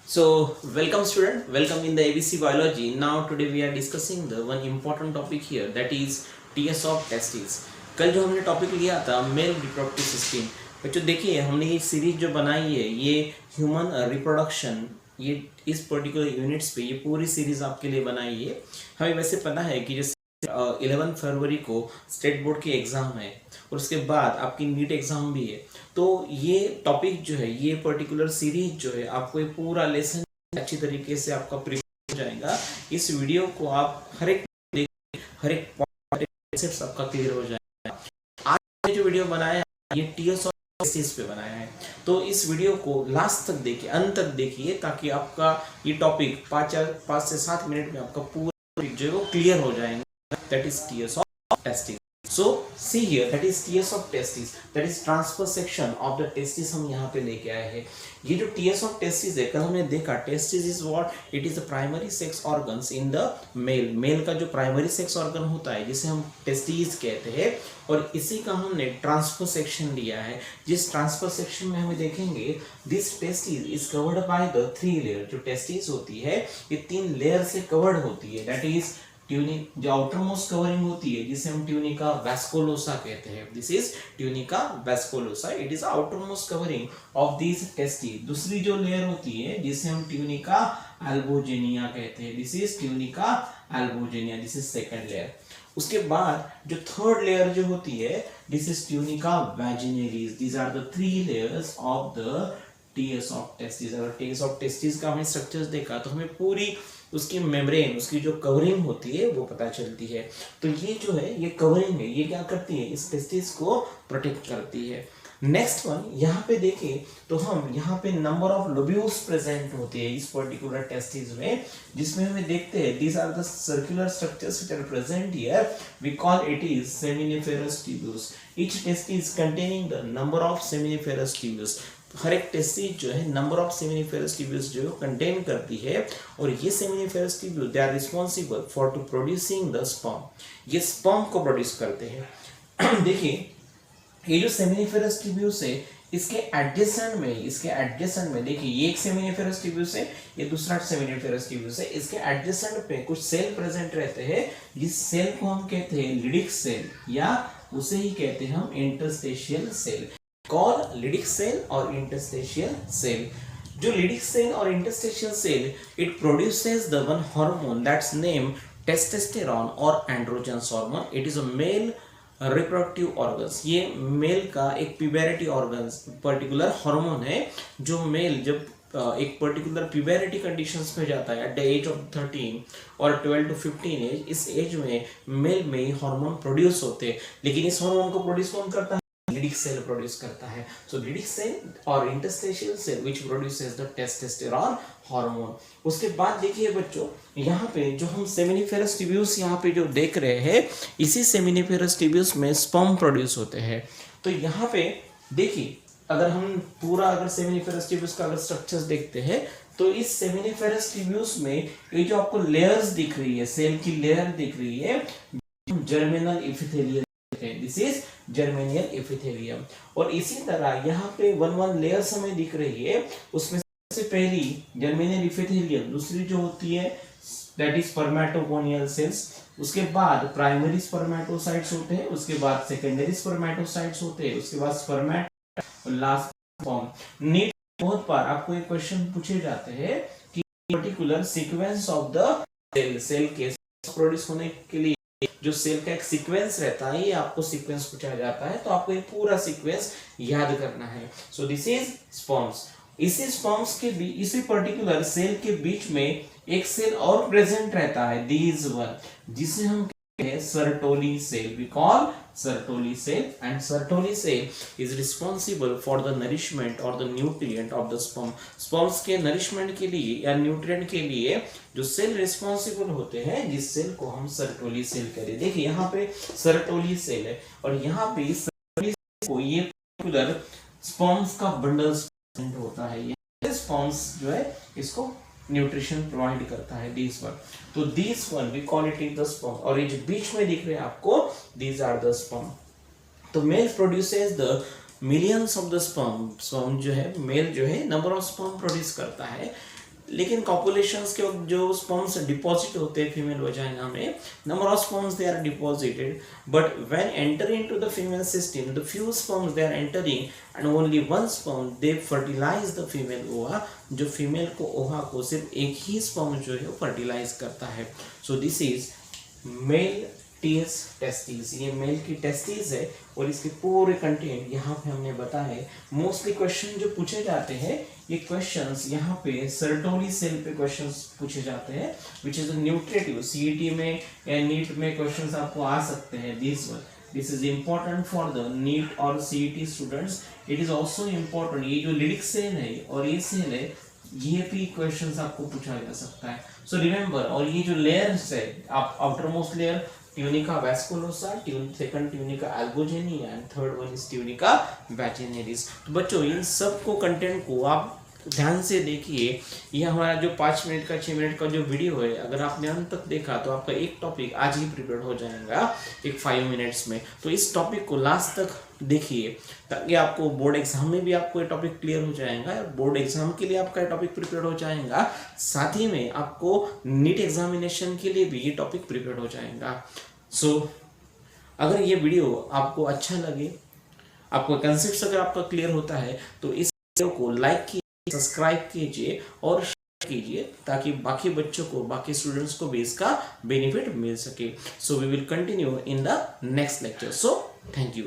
So, welcome student, welcome in the ABC Biology. Now today we are discussing the one important topic here, that is TS of testes. कल जो हमने topic लिया था male reproductive system, बच्चों देखिए हमने ये सीरीज जो बनाई है ये ह्यूमन रिप्रोडक्शन, ये इस पर्टिकुलर यूनिट्स पे ये पूरी सीरीज आपके लिए बनाई है। हमें वैसे पता है कि जैसे 11 फरवरी को स्टेट बोर्ड की एग्ज़ाम है और उसके बाद आपकी नीट एग्ज़ाम भी है, तो ये टॉपिक जो है ये पर्टिकुलर सीरीज जो है आपको एक पूरा लेसन अच्छी तरीके से आपका प्रिपेयर हो जाएगा। इस वीडियो को आप हर एक कॉन्सेप्ट आपका क्लियर हो जाएगा। आज जो वीडियो बनाया है ये टीएस और टेस्टिस पे बनाया है, तो इस वीडियो को लास्ट तक देखिए, अंत तक देखिए, ताकि आपका ये टॉपिक 5 से 7 मिनट में आपका पूरा जो है वो क्लियर हो जाएगा। That is TS of testis. So see here, that is TS of testis, that is transfer section of the testis हम यहाँ पे लेके आए हैं। ये जो TS of testis है, कल हमने देखा testis is what? It is the primary sex organs in the male. Male का जो primary sex organ होता है जिसे हम testis कहते हैं, और इसी का हमने transfer section लिया है। जिस transfer section में हमें देखेंगे this testis is covered by the 3 layer। जो testis होती है ये 3 लेयर से covered होती है। That is ट्यूनिक, जो आउटर मोस्ट कवरिंग होती है जिसे हम ट्यूनिका वैस्कुलोसा कहते हैं। This is tunica vasculosa, it is outer most covering of this tasty. दूसरी जो लेयर होती है जिसे हम ट्यूनिका एल्बोजेनिया कहते हैं। This is tunica albuginea, this is second layer. उसके बाद जो थर्ड लेयर जो होती है this is tunica vaginalis. These are the 3 layers of the TS of testis. अगर टीएस ऑफ टेस्टिस का हमने स्ट्रक्चर्स देखा तो हमें पूरी उसकी मेम्ब्रेन, उसकी जो कवरिंग होती है वो पता चलती है। तो ये जो है ये कवरिंग है, ये क्या करती है, इस टेस्टिस को प्रोटेक्ट करती है। नेक्स्ट वन यहाँ पे देखें तो हम यहाँ पे नंबर ऑफ लोब्यूल्स प्रेजेंट होते हैं इस पर्टिकुलर टेस्टिस में, जिसमें हमें देखते हैं these are the circular structures which are present here, we call it is seminiferous tubules. Each testis containing the number of seminiferous tubules. हर एक टेस्टिस जो है नंबर ऑफ सेमिनिफेरस ट्यूब्यूल्स जो कंटेन करती है, और ये seminiferous tubule they are responsible for to producing the sperm. ये स्पर्म को प्रोड्यूस करते हैं। देखिए ये जो सेमिनिफेरस ट्यूब्यूल्स है इसके एडजेसेंट में देखिए ये एक सेमिनिफेरस ट्यूब्यूल्स है, ये दूसरा सेमिनिफेरस ट्यूब्यूल्स है। इसके एडजेसेंट पे कुछ सेल प्रेजेंट रहते हैं, जिस सेल को हम कहते हैं लिडिक सेल, या उसे ही कहते हैं हम interstitial cell. Call Leydig cell और इंटरस्टेशियल सेल। जो लिडिक सेल और interstitial cell, it produces the one hormone that's name testosterone और androgen hormone. It is a male reproductive organs. ये मेल का एक प्यूबेरिटी ऑर्गन्स पर्टिकुलर हार्मोन है, जो mail जब एक पर्टिकुलर प्यूबेरिटी कंडीशंस में जाता है एट द एज ऑफ 13 और 12 to 15 एज, इस एज में मेल में ही हार्मोन प्रोड्यूस होते हैं। लेकिन इस हार्मोन को प्रोड्यूस कौन करता है, लिडिक सेल प्रोड्यूस करता है। सो लिडिक सेल और interstitial cell which produces the testosterone hormone. उसके बाद देखिए बच्चों यहाँ पे जो हम सेमिनिफेरस ट्यूब्यूल्स यहाँ पे जो देख रहे हैं, इसी सेमिनिफेरस ट्यूब्यूल्स में स्पर्म प्रोड्यूस होते हैं। तो यहाँ पे देखिए अगर हम पूरा अगर सेमिनिफेरस ट्यूब्यूल्स का अगर स्ट्रक्चर्स देखते हैं तो इस सेमिनिफेरस ट्यूब्यूल्स में ये जो आपको लेयर्स दिख रही है, सेल की लेयर दिख रही है, germinal epithelium, this is germinal epithelium. और इसी तरह यहाँ पे वन लेयर्स हमें दिख रही है, उसमें सबसे पहली जर्मेनियल एपिथेलियम, दूसरी जो होती है दैट इज स्पर्मेटोगोनियल सेल्स, उसके बाद प्राइमरी स्पर्मेटोसाइट्स होते हैं, उसके बाद सेकेंडरी स्पर्मेटोसाइट्स होते हैं, उसके बाद स्पर्मेट, लास्ट फॉर्म। नीट बहुत बार आपको एक क्वेश्चन पूछे जाते हैं कि particular sequence of the cell के प्रोड्यूस होने के लिए जो सेल का एक सीक्वेंस रहता है, ये आपको सीक्वेंस पूछा जाता है, तो आपको ये पूरा सीक्वेंस याद करना है। So this is sperms. इसी स्पर्म्स के बीच, इसी पर्टिकुलर सेल के बीच में एक सेल और प्रेजेंट रहता है, दिस वन, जिसे हम कहते हैं Sertoli cell. We call Sertoli cell, and Sertoli cell is responsible for the nourishment और the nutrient of the sperm. Sperms के नरिशमेंट के लिए या न्यूट्रिएंट के लिए जो सेल रिस्पांसिबल होते हैं, जिस सेल को हम सर्टोली सेल कहते हैं। देखिए यहाँ पे सर्टोली सेल है और यहाँ पे सर्टोली सेल को ये पर्टिकुलर स्पर्म्स का बंडल्स होता है, ये स्पर्म्स जो है इसको न्यूट्रिशन प्रोवाइड करता है, दिस वन। तो this one we call it is the sperm, और ये जो बीच में दिख रहे हैं आपको, दीज आर द स्पर्म। तो male produces the millions of the sperm. Sperm जो है, मेल जो है नंबर ऑफ स्पर्म प्रोड्यूस करता है लेकिन कॉपुलेशंस के वक्त जो स्पर्म्स डिपॉजिट होते हैं फीमेल वजाइना में, number of sperms they are deposited, but when enter into the female system the few sperms they are entering and only one sperm they fertilize the female ova, जो female को ओहा को सिर्फ एक ही sperm जो है वो फर्टिलाइज करता है। So this is male TS testis, ये मेल की टेस्टिस है और इसके पूरे कंटेंट यहाँ पे हमने बताया है। मोस्टली क्वेश्चन जो पूछे जाते हैं ये क्वेश्चंस यहाँ पे सर्टोली सेल पे क्वेश्चंस पूछे जाते हैं, विच इज न्यूट्रिटिव। सीईटी में या नीट में क्वेश्चंस आपको आ सकते हैं। This is important for the NEET और CET students. It is also important, ये जो लिरिक सेल है और ये सेल है, ये भी क्वेश्चंस आपको पूछा जा सकता है। सो रिमेंबर, और ये जो लेयर्स है, आप outermost layer tunica vasculosa, second tunica albuginea and third one is tunica vaginalis. तो बच्चों इन सब को कंटेंट को आप ध्यान से देखिए। ये हमारा जो 5 मिनट का 6 मिनट का जो वीडियो है, अगर आपने अंत तक देखा तो आपका एक टॉपिक आज ही प्रिपेयर हो जाएगा एक 5 मिनट्स में। तो इस टॉपिक को लास्ट तक देखिए ताकि आपको बोर्ड एग्जाम में भी आपको ये टॉपिक क्लियर हो जाएगा, बोर्ड एग्जाम के लिए आपका ये टॉपिक प्रिपेयर हो जाएगा, साथ ही में आपको नीट एग्जामिनेशन के लिए भी ये टॉपिक प्रिपेयर हो जाएगा। सो अगर ये वीडियो आपको अच्छा लगे, आपको कंसेप्ट अगर आपका क्लियर होता है, तो इस वीडियो को लाइक कीजिए, सब्सक्राइब कीजिए और शेयर कीजिए ताकि बाकी बच्चों को, बाकी स्टूडेंट्स को भी इसका बेनिफिट मिल सके। So we will continue in the next lecture. So thank you.